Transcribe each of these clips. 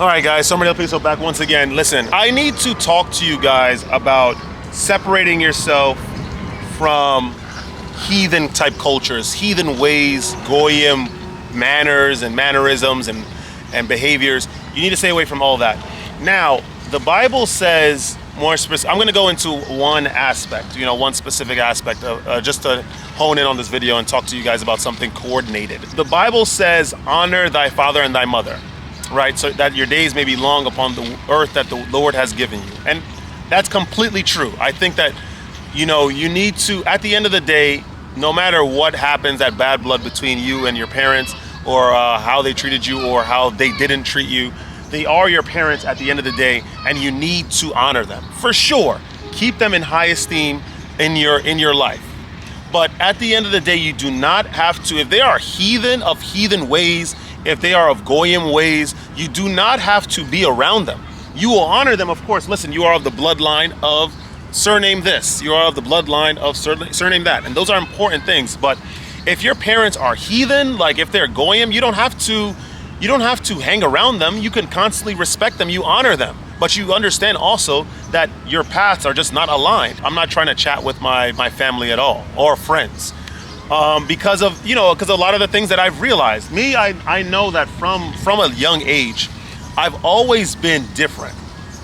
All right, guys, somebody else, so back once again. Listen, I need to talk to you guys about separating yourself from heathen type cultures, heathen ways, goyim manners and mannerisms and behaviors. You need to stay away from all that. Now, the Bible says more specific. I'm going to go into one aspect, one specific aspect of, just to hone in on this video and talk to you guys about something coordinated. The Bible says, honor thy father and thy mother. Right, so that your days may be long upon the earth that the Lord has given you. And that's completely true. I think that, you need to, at the end of the day, no matter what happens, that bad blood between you and your parents, or how they treated you or how they didn't treat you, they are your parents at the end of the day, and you need to honor them. For sure, keep them in high esteem in your life. But at the end of the day, you do not have to, if they are heathen of heathen ways, if they are of goyim ways, you do not have to be around them. You will honor them, of course. Listen, you are of the bloodline of surname this. You are of the bloodline of surname that. And those are important things. But if your parents are heathen, like if they're goyim, you don't have to hang around them. You can constantly respect them. You honor them. But you understand also that your paths are just not aligned. I'm not trying to chat with my family at all, or friends. Because of a lot of the things that I've realized. I know that from a young age, I've always been different,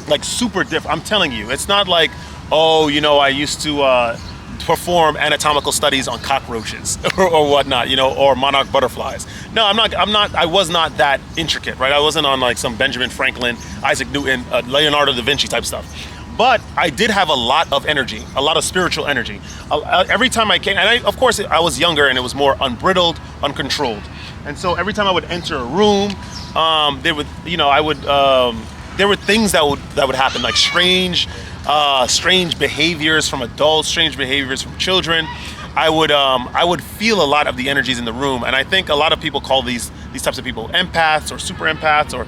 like super different. I'm telling you, it's not like, I used to perform anatomical studies on cockroaches or whatnot, or monarch butterflies. No, I was not that intricate, right? I wasn't on like some Benjamin Franklin, Isaac Newton, Leonardo da Vinci type stuff. But I did have a lot of energy, a lot of spiritual energy. Every time I came, and of course I was younger and it was more unbridled, uncontrolled. And so every time I would enter a room, there were things that would happen, like strange behaviors from adults, strange behaviors from children. I would feel a lot of the energies in the room, and I think a lot of people call these types of people empaths or super empaths or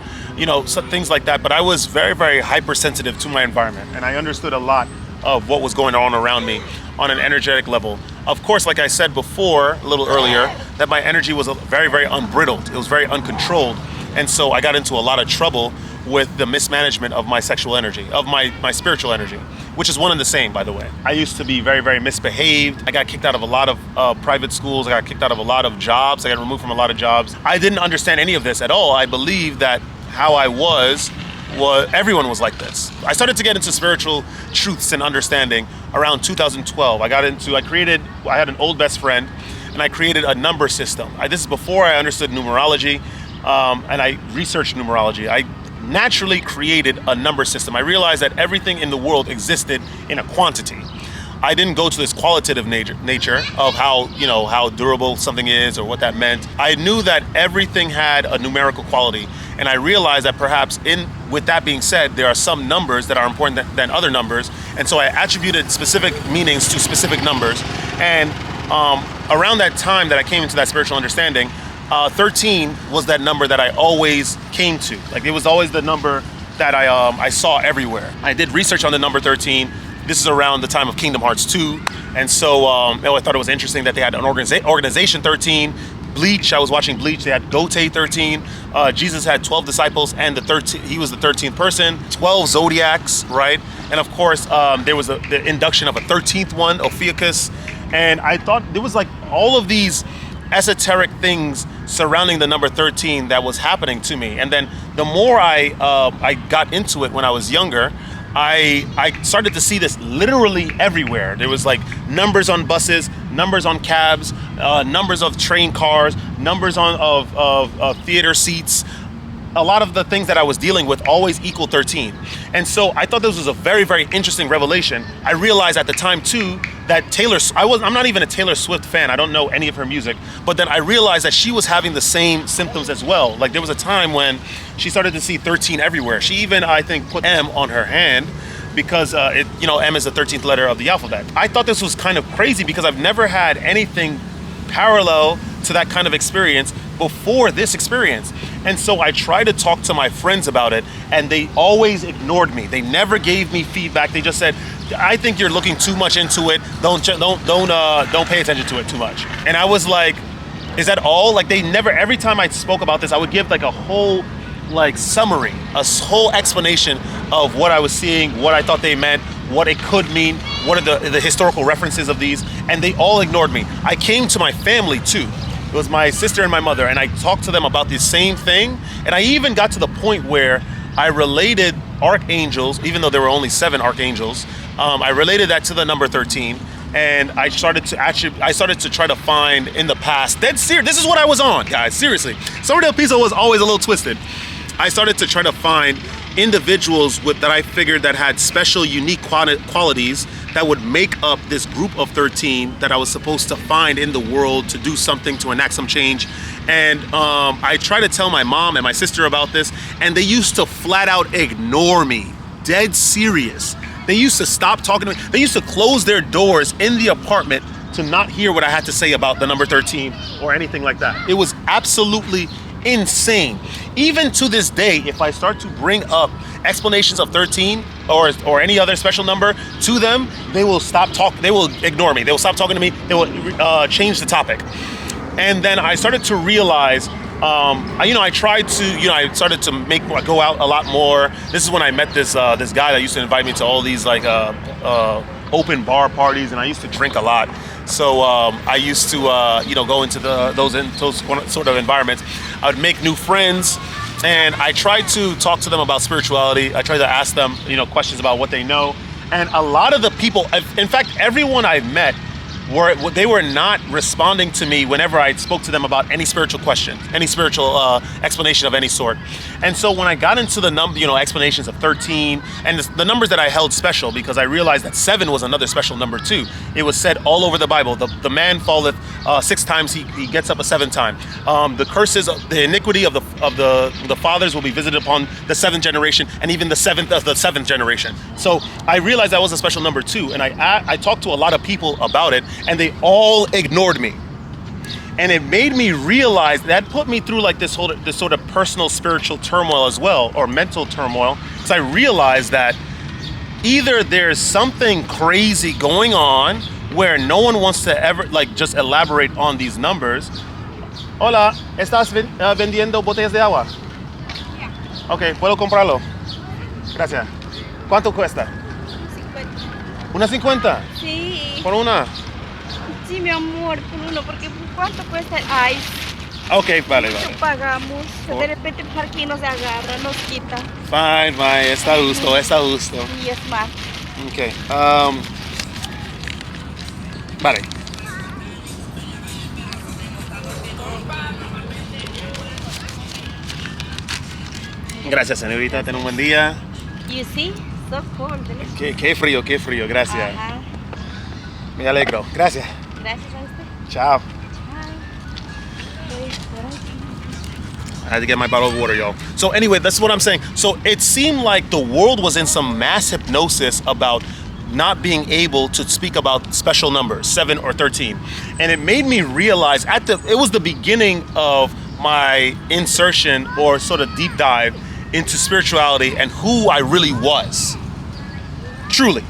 some things like that. But I was very, very hypersensitive to my environment, and I understood a lot of what was going on around me on an energetic level. Of course, like I said before, a little earlier, that my energy was very, very unbridled. It was very uncontrolled, and so I got into a lot of trouble with the mismanagement of my sexual energy, of my spiritual energy, which is one and the same, by the way. I used to be very, very misbehaved. I got kicked out of a lot of private schools. I got kicked out of a lot of jobs. I got removed from a lot of jobs. I didn't understand any of this at all. I believed that how I was everyone was like this. I started to get into spiritual truths and understanding around 2012. I had an old best friend, and I created a number system. This is before I understood numerology, and I researched numerology. I naturally created a number system. I realized that everything in the world existed in a quantity. I didn't go to this qualitative nature of how durable something is or what that meant. I knew that everything had a numerical quality, and I realized that perhaps with that being said, there are some numbers that are important than other numbers, and so I attributed specific meanings to specific numbers. And around that time that I came into that spiritual understanding, 13 was that number that I always came to. Like, it was always the number that I saw everywhere. I did research on the number 13. This is around the time of Kingdom Hearts 2. And so I thought it was interesting that they had an organization 13. Bleach, I was watching Bleach. They had Gote 13. Jesus had 12 disciples, and he was the 13th person. 12 zodiacs, right? And of course, there was the induction of a 13th one, Ophiuchus. And I thought there was like all of these esoteric things surrounding the number 13 that was happening to me. And then the more I got into it when I was younger, I started to see this literally everywhere. There was like numbers on buses, numbers on cabs, numbers of train cars, numbers of theater seats. A lot of the things that I was dealing with always equal 13. And so I thought this was a very, very interesting revelation. I realized at the time too that I'm not even a Taylor Swift fan. I don't know any of her music. But then I realized that she was having the same symptoms as well. Like, there was a time when she started to see 13 everywhere. She even, I think, put M on her hand because M is the 13th letter of the alphabet. I thought this was kind of crazy because I've never had anything parallel to that kind of experience before this experience. And so I tried to talk to my friends about it, and they always ignored me. They never gave me feedback. They just said, I think you're looking too much into it. Don't pay attention to it too much. And I was like, is that all? Like, they never, every time I spoke about this, I would give like a whole like summary, a whole explanation of what I was seeing, what I thought they meant, what it could mean, what are the historical references of these, and they all ignored me. I came to my family too. It was my sister and my mother, and I talked to them about the same thing, and I even got to the point where I related archangels, even though there were only 7 archangels, I related that to the number 13, and I started to try to find in the past, dead serious, this is what I was on, guys, seriously. Summer Del Piso was always a little twisted. I started to try to find individuals that I figured that had special, unique qualities that would make up this group of 13 that I was supposed to find in the world to do something, to enact some change. And I tried to tell my mom and my sister about this, and they used to flat out ignore me, dead serious. They used to stop talking to me. They used to close their doors in the apartment to not hear what I had to say about the number 13 or anything like that. It was absolutely insane. Even to this day, if I start to bring up explanations of 13 or any other special number to them, they will stop talking. They will ignore me. They will stop talking to me. They will change the topic. And then I started to realize, I tried to, I started to go out a lot more. This is when I met this guy that used to invite me to all these like open bar parties, and I used to drink a lot. So I used to, go into those sort of environments. I would make new friends, and I tried to talk to them about spirituality. I tried to ask them, questions about what they know. And a lot of the people, in fact, everyone I've met, they were not responding to me whenever I spoke to them about any spiritual question, any spiritual explanation of any sort. And so when I got into the explanations of 13 and the numbers that I held special, because I realized that 7 was another special number too. It was said all over the Bible. The man falleth 6 times, he gets up a 7th time. The curses, the iniquity of the fathers will be visited upon the 7th generation, and even the 7th generation. So I realized that was a special number too, and I talked to a lot of people about it, and they all ignored me. And it made me realize, that put me through like this sort of personal spiritual turmoil as well, or mental turmoil, because I realized that either there's something crazy going on where no one wants to ever just elaborate on these numbers. Hola, ¿estás vendiendo botellas de agua? Yeah. Ok, ¿puedo comprarlo? Gracias. ¿Cuánto cuesta? 50. ¿Una 50? Sí. ¿Por una? Sí, mi amor, por uno, porque ¿cuánto cuesta el ice? Ok, vale. Lo pagamos. De repente el aquí nos agarra, nos quita. Fine, está a gusto. Y es más. Ok. Vale. Gracias, señorita. Ten un buen día. You see? So cold. Qué frío, gracias. Ajá. Me alegro. Gracias. Gracias a usted. Ciao. Bye. I had to get my bottle of water, y'all. So anyway, that's what I'm saying. So it seemed like the world was in some mass hypnosis about not being able to speak about special numbers, 7 or 13. And it made me realize it was the beginning of my insertion or sort of deep dive into spirituality and who I really was. Truly,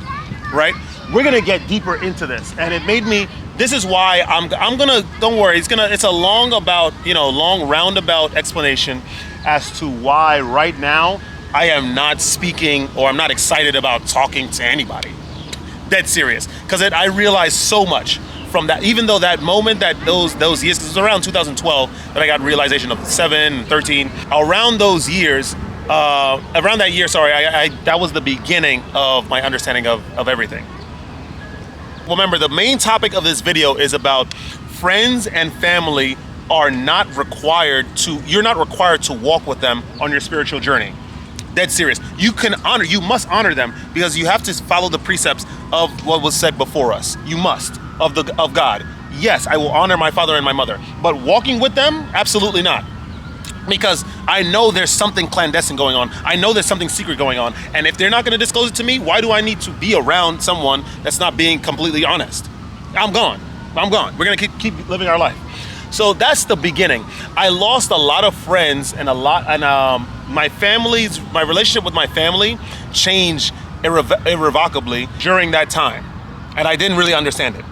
right? We're gonna get deeper into this. And it made me, this is why I'm gonna, don't worry, it's a long roundabout explanation as to why right now I am not speaking, or I'm not excited about talking to anybody. Dead serious. Because I realized so much from that, even though that moment, that those years, because it was around 2012 that I got realization of 7, 13, around those years, around that year, sorry, that was the beginning of my understanding of everything. Remember, the main topic of this video is about friends and family you're not required to walk with them on your spiritual journey. Dead serious. You must honor them, because you have to follow the precepts of what was said before us. You must, of God. Yes, I will honor my father and my mother, but walking with them, absolutely not. Because I know there's something clandestine going on. I know there's something secret going on. And if they're not going to disclose it to me, why do I need to be around someone that's not being completely honest? I'm gone. We're going to keep living our life. So that's the beginning. I lost a lot of friends and my relationship with my family changed irrevocably during that time. And I didn't really understand it.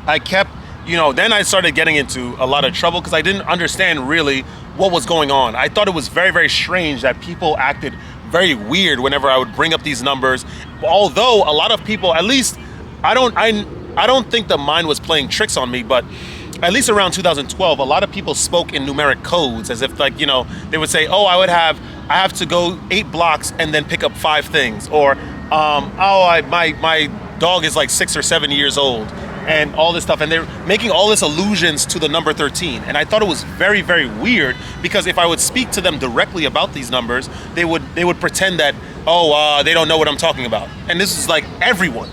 I kept, then I started getting into a lot of trouble because I didn't understand really what was going on. I thought it was very, very strange that people acted very weird whenever I would bring up these numbers. Although a lot of people, at least I don't think the mind was playing tricks on me, but at least around 2012, a lot of people spoke in numeric codes, as if, like, you know, they would say, oh, I have to go 8 blocks and then pick up 5 things, or my dog is like 6 or 7 years old, and all this stuff, and they're making all this allusions to the number 13. And I thought it was very, very weird, because if I would speak to them directly about these numbers, they would pretend that, they don't know what I'm talking about. And this is like everyone.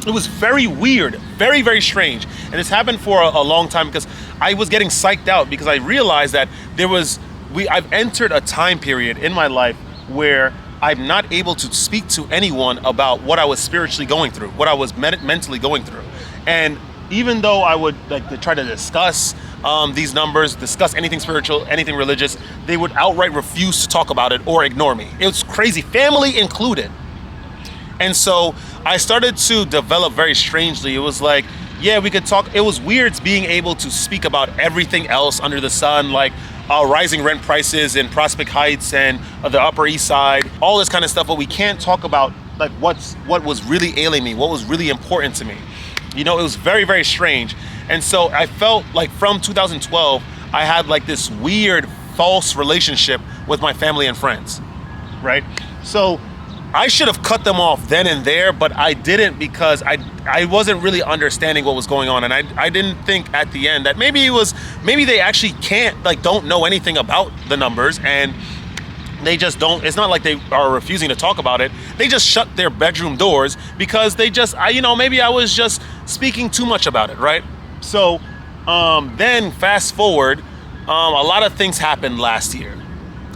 It was very weird, very, very strange. And this happened for a long time, because I was getting psyched out, because I realized that I've entered a time period in my life where I'm not able to speak to anyone about what I was spiritually going through, what I was mentally going through. And even though I would like to try to discuss these numbers, discuss anything spiritual, anything religious, they would outright refuse to talk about it or ignore me. It was crazy, family included. And so I started to develop very strangely. It was like, yeah, we could talk. It was weird being able to speak about everything else under the sun, like rising rent prices in Prospect Heights and the Upper East Side, all this kind of stuff. But we can't talk about like what was really ailing me, what was really important to me. You know, it was very, very strange. And so I felt like from 2012, I had like this weird false relationship with my family and friends, right? So I should have cut them off then and there, but I didn't, because I wasn't really understanding what was going on. And I didn't think at the end that maybe they actually don't know anything about the numbers, and they just don't, it's not like they are refusing to talk about it. They just shut their bedroom doors because maybe I was just speaking too much about it, right? So then fast forward, a lot of things happened last year.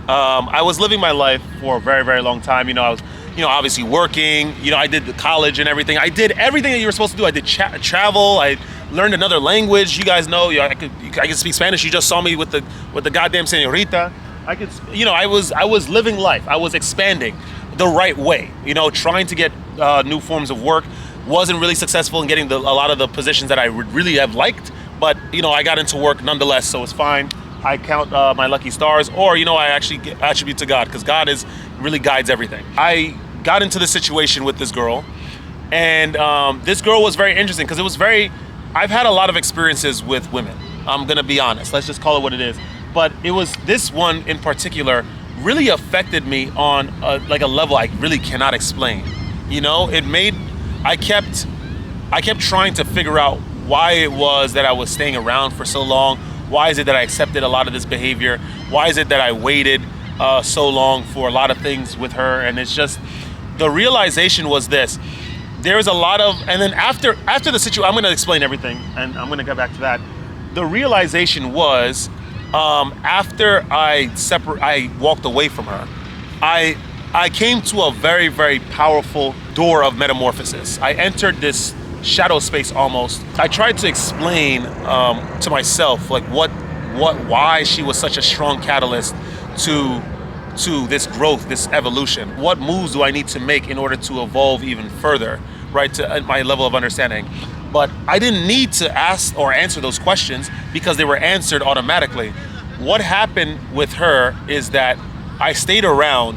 I was living my life for a very, very long time. I was obviously working. I did the college and everything. I did everything that you were supposed to do. I did travel. I learned another language. You guys know, I could speak Spanish. You just saw me with the goddamn señorita. I was living life. I was expanding the right way. Trying to get new forms of work. Wasn't really successful in getting a lot of the positions that I would really have liked. But I got into work nonetheless, so it's fine. I count my lucky stars, or I actually attribute to God, because God really guides everything. I got into the situation with this girl, and this girl was very interesting, because I've had a lot of experiences with women. I'm gonna be honest. Let's just call it what it is. But it was this one in particular really affected me on a level I really cannot explain. I kept trying to figure out why it was that I was staying around for so long. Why is it that I accepted a lot of this behavior? Why is it that I waited so long for a lot of things with her? And it's just, the realization was this. There's a lot of, and then after the situation, I'm going to explain everything, and I'm going to go back to that. The realization was, after I walked away from her, I came to a very, very powerful door of metamorphosis. I entered this shadow space almost. I tried to explain to myself why she was such a strong catalyst to this growth, this evolution. What moves do I need to make in order to evolve even further, right, to my level of understanding? But I didn't need to ask or answer those questions, because they were answered automatically. What happened with her is that I stayed around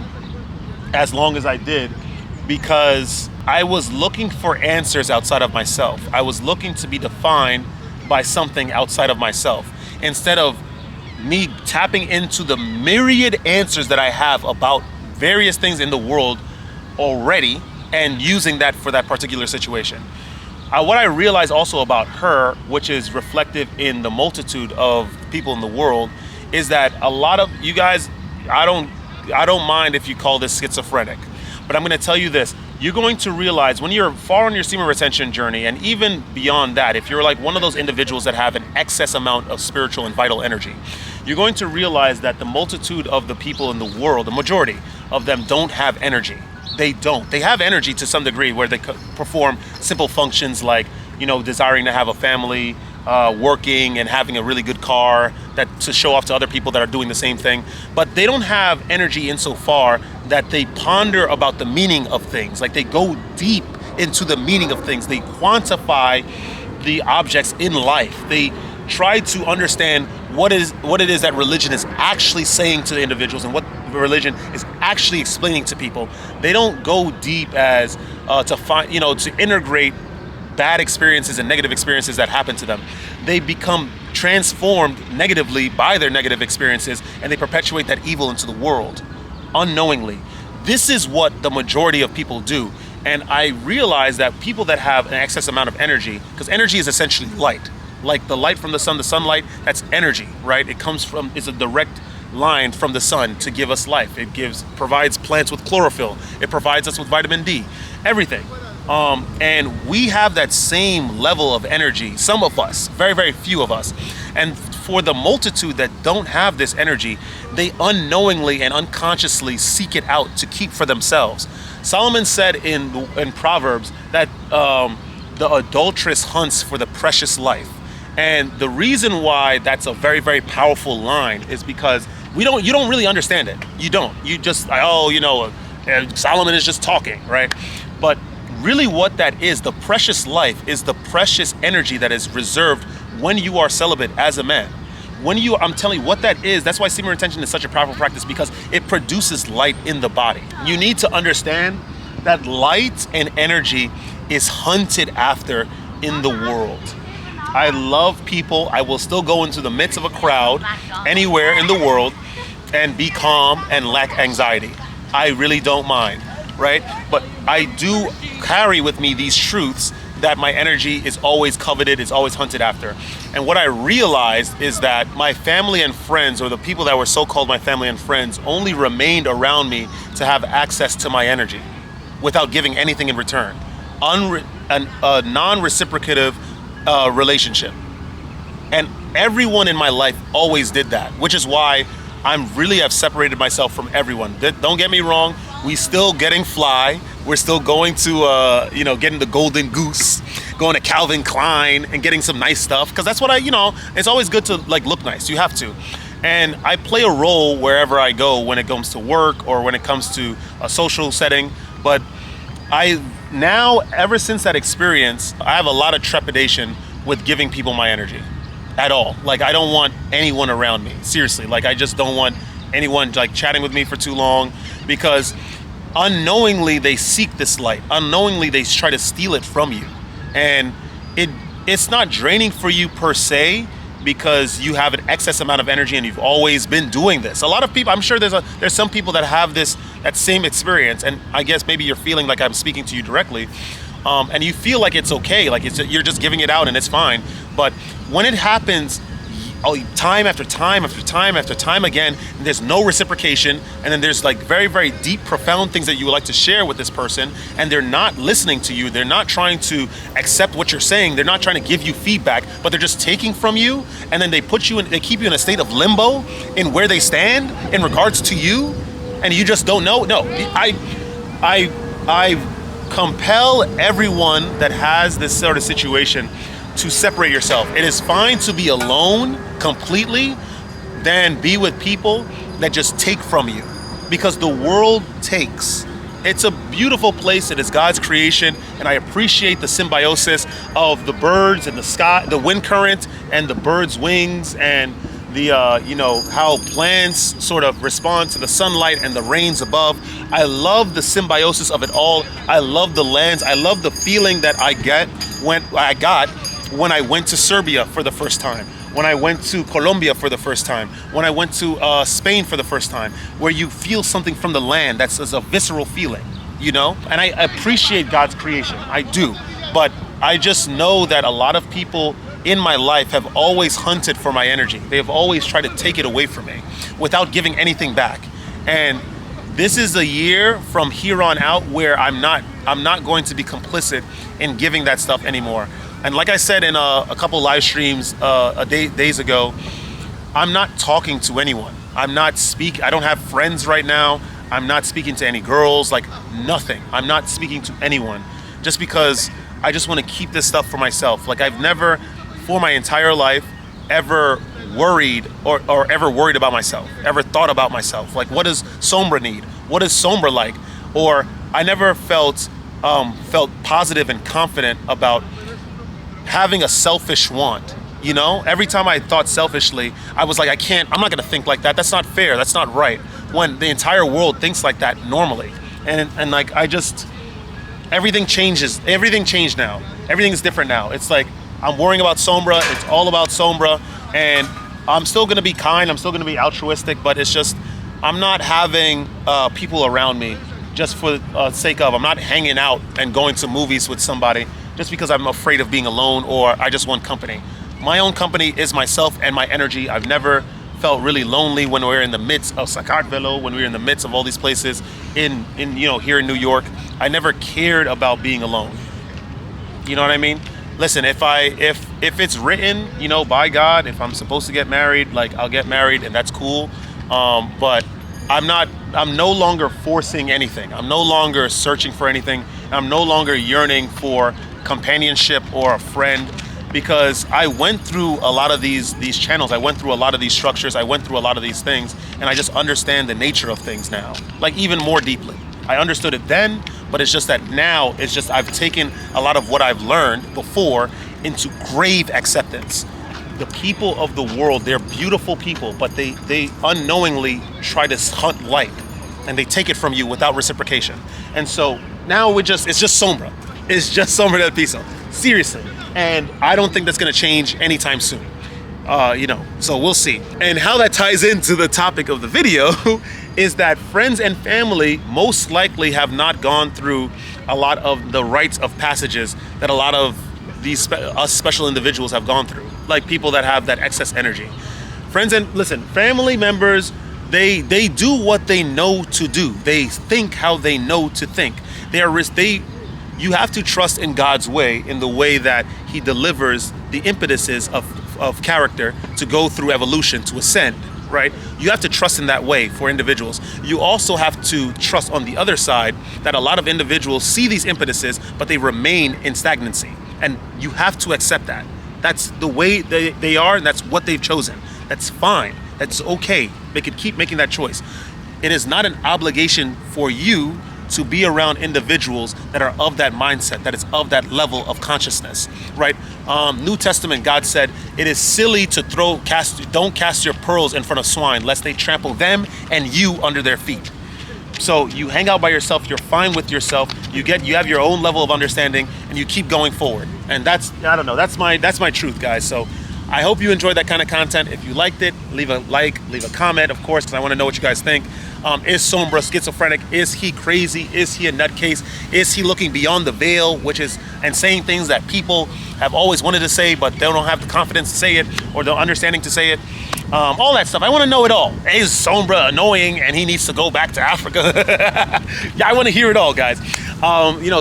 as long as I did because I was looking for answers outside of myself. I was looking to be defined by something outside of myself, instead of me tapping into the myriad answers that I have about various things in the world already and using that for that particular situation. What I realized also about her, which is reflective in the multitude of people in the world, is that a lot of you guys, I don't mind if you call this schizophrenic, but I'm going to tell you this. You're going to realize when you're far on your semen retention journey, and even beyond that, if you're like one of those individuals that have an excess amount of spiritual and vital energy, you're going to realize that the multitude of the people in the world, the majority of them, don't have energy. They don't. They have energy to some degree, where they perform simple functions like, desiring to have a family, working and having a really good car to show off to other people that are doing the same thing. But they don't have energy insofar that they ponder about the meaning of things. Like, they go deep into the meaning of things. They quantify the objects in life. They try to understand what it is that religion is actually saying to the individuals and what religion is actually explaining to people. They don't go deep as to find, to integrate bad experiences and negative experiences that happen to them. They become transformed negatively by their negative experiences, and they perpetuate that evil into the world unknowingly. This is what the majority of people do. And I realize that people that have an excess amount of energy, because energy is essentially light, like the light from the sunlight, that's energy, right? It's a direct line from the sun to give us life. It provides plants with chlorophyll. It provides us with vitamin D, everything. And we have that same level of energy, some of us, very, very few of us. And for the multitude that don't have this energy, they unknowingly and unconsciously seek it out to keep for themselves. Solomon said in Proverbs that the adulteress hunts for the precious life. And the reason why that's a very, very powerful line is because you don't really understand it. You don't. You just, Solomon is just talking, right? But really what that is, the precious life is the precious energy that is reserved when you are celibate as a man. I'm telling you what that is. That's why semen retention is such a powerful practice, because it produces light in the body. You need to understand that light and energy is hunted after in the world. I love people. I will still go into the midst of a crowd anywhere in the world and be calm and lack anxiety. I really don't mind, right? But I do carry with me these truths that my energy is always coveted, is always hunted after. And what I realized is that my family and friends, or the people that were so-called my family and friends, only remained around me to have access to my energy without giving anything in return. A non-reciprocative relationship. And everyone in my life always did that, which is why I really have separated myself from everyone. Don't get me wrong, we still getting fly. We're still going to, getting the Golden Goose, going to Calvin Klein and getting some nice stuff. Because that's what it's always good to look nice. You have to. And I play a role wherever I go when it comes to work or when it comes to a social setting. But ever since that experience, I have a lot of trepidation with giving people my energy at all. I don't want anyone around me. Seriously. I just don't want anyone chatting with me for too long, because unknowingly they seek this light. Unknowingly they try to steal it from you. And it's not draining for you per se, because you have an excess amount of energy and you've always been doing this. A lot of people, I'm sure there's some people that have that same experience, and I guess maybe you're feeling like I'm speaking to you directly, and you feel like it's okay, you're just giving it out and it's fine. But when it happens time after time after time after time again, and there's no reciprocation, and then there's very, very deep, profound things that you would like to share with this person, and they're not listening to you, they're not trying to accept what you're saying, they're not trying to give you feedback, but they're just taking from you, and then they keep you in a state of limbo in where they stand in regards to you, and you just don't know. No, I compel everyone that has this sort of situation to separate yourself. It is fine to be alone completely than be with people that just take from you, because the world takes. It's a beautiful place. It is God's creation, and I appreciate the symbiosis of the birds and the sky, the wind current and the birds' wings, and the how plants sort of respond to the sunlight and the rains above. I love the symbiosis of it all. I love the lands. I love the feeling that I got when I went to Serbia for the first time, when I went to Colombia for the first time, when I went to Spain for the first time, where you feel something from the land that's a visceral feeling, And I appreciate God's creation, I do. But I just know that a lot of people in my life have always hunted for my energy. They have always tried to take it away from me without giving anything back. And this is a year from here on out where I'm not going to be complicit in giving that stuff anymore. And like I said in a couple live streams days ago, I'm not talking to anyone. I don't have friends right now. I'm not speaking to any girls, nothing. I'm not speaking to anyone, just because I just want to keep this stuff for myself. I've never, for my entire life, ever worried or ever worried about myself, ever thought about myself. What does Sombra need? What is Sombra like? Or I never felt positive and confident about having a selfish want. You know, every time I thought selfishly, I was like, I'm not gonna think like that. That's not fair. That's not right. When the entire world thinks like that normally. And like, everything changes. Everything changed now. Everything is different now. It's like, I'm worrying about Sombra. It's all about Sombra. And I'm still gonna be kind. I'm still gonna be altruistic, but it's just, I'm not having people around me just for sake of. I'm not hanging out and going to movies with somebody just because I'm afraid of being alone or I just want company. My own company is myself and my energy. I've never felt really lonely when we're in the midst of Sakartvelo, when we're in the midst of all these places in here in New York. I never cared about being alone. You know what I mean? Listen, if it's written, by God, if I'm supposed to get married, like, I'll get married, and that's cool. But I'm no longer forcing anything. I'm no longer searching for anything. I'm no longer yearning for companionship or a friend, because I went through a lot of these channels. I went through a lot of these structures. I went through a lot of these things, and I just understand the nature of things now, like, even more deeply. I understood it then, but it's just that now it's just I've taken a lot of what I've learned before into grave acceptance. The people of the world, they're beautiful people, but they unknowingly try to hunt light, and they take it from you without reciprocation. And so now it's just Sombra. It's just Sombra del Piso. Seriously. And I don't think that's going to change anytime soon. So we'll see. And how that ties into the topic of the video is that friends and family most likely have not gone through a lot of the rites of passages that a lot of these us special individuals have gone through, like people that have that excess energy. Family members, they do what they know to do. They think how they know to think. You have to trust in God's way, in the way that He delivers the impetuses of character to go through evolution, to ascend, right? You have to trust in that way for individuals. You also have to trust on the other side that a lot of individuals see these impetuses, but they remain in stagnancy. And you have to accept that. That's the way they are, and that's what they've chosen. That's fine. That's okay. They could keep making that choice. It is not an obligation for you to be around individuals that are of that mindset, that is of that level of consciousness, right? New Testament, God said, it is silly to don't cast your pearls in front of swine, lest they trample them and you under their feet. So you hang out by yourself, you're fine with yourself, you have your own level of understanding, and you keep going forward. And that's my truth, guys. So I hope you enjoyed that kind of content. If you liked it, leave a like, leave a comment, of course, because I want to know what you guys think. Is Sombra schizophrenic? Is he crazy? Is he a nutcase? Is he looking beyond the veil, and saying things that people have always wanted to say, but they don't have the confidence to say it or the understanding to say it? All that stuff. I want to know it all. Is Sombra annoying and he needs to go back to Africa? Yeah, I want to hear it all, guys.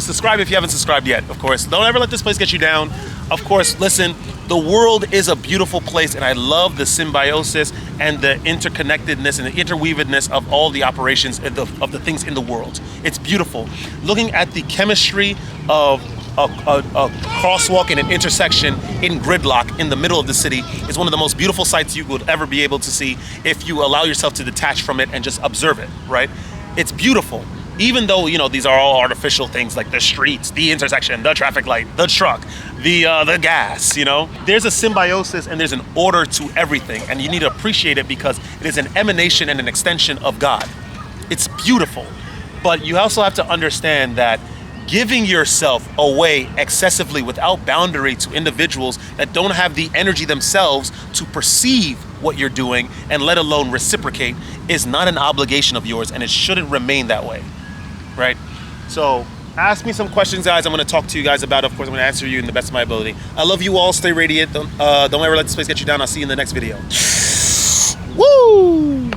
Subscribe if you haven't subscribed yet, of course. Don't ever let this place get you down. Of course, listen, the world is a beautiful place, and I love the symbiosis and the interconnectedness and the interweavedness of all the operations of the things in the world. It's beautiful. Looking at the chemistry of a crosswalk and an intersection in gridlock in the middle of the city is one of the most beautiful sights you would ever be able to see if you allow yourself to detach from it and just observe it, right? It's beautiful. Even though, these are all artificial things, like the streets, the intersection, the traffic light, the truck, the gas, There's a symbiosis and there's an order to everything, and you need to appreciate it because it is an emanation and an extension of God. It's beautiful. But you also have to understand that giving yourself away excessively without boundary to individuals that don't have the energy themselves to perceive what you're doing and let alone reciprocate is not an obligation of yours, and it shouldn't remain that way, right? So ask me some questions, guys. I'm going to talk to you guys about it. Of course, I'm going to answer you in the best of my ability. I love you all. Stay radiant. Don't ever let this place get you down. I'll see you in the next video. Woo!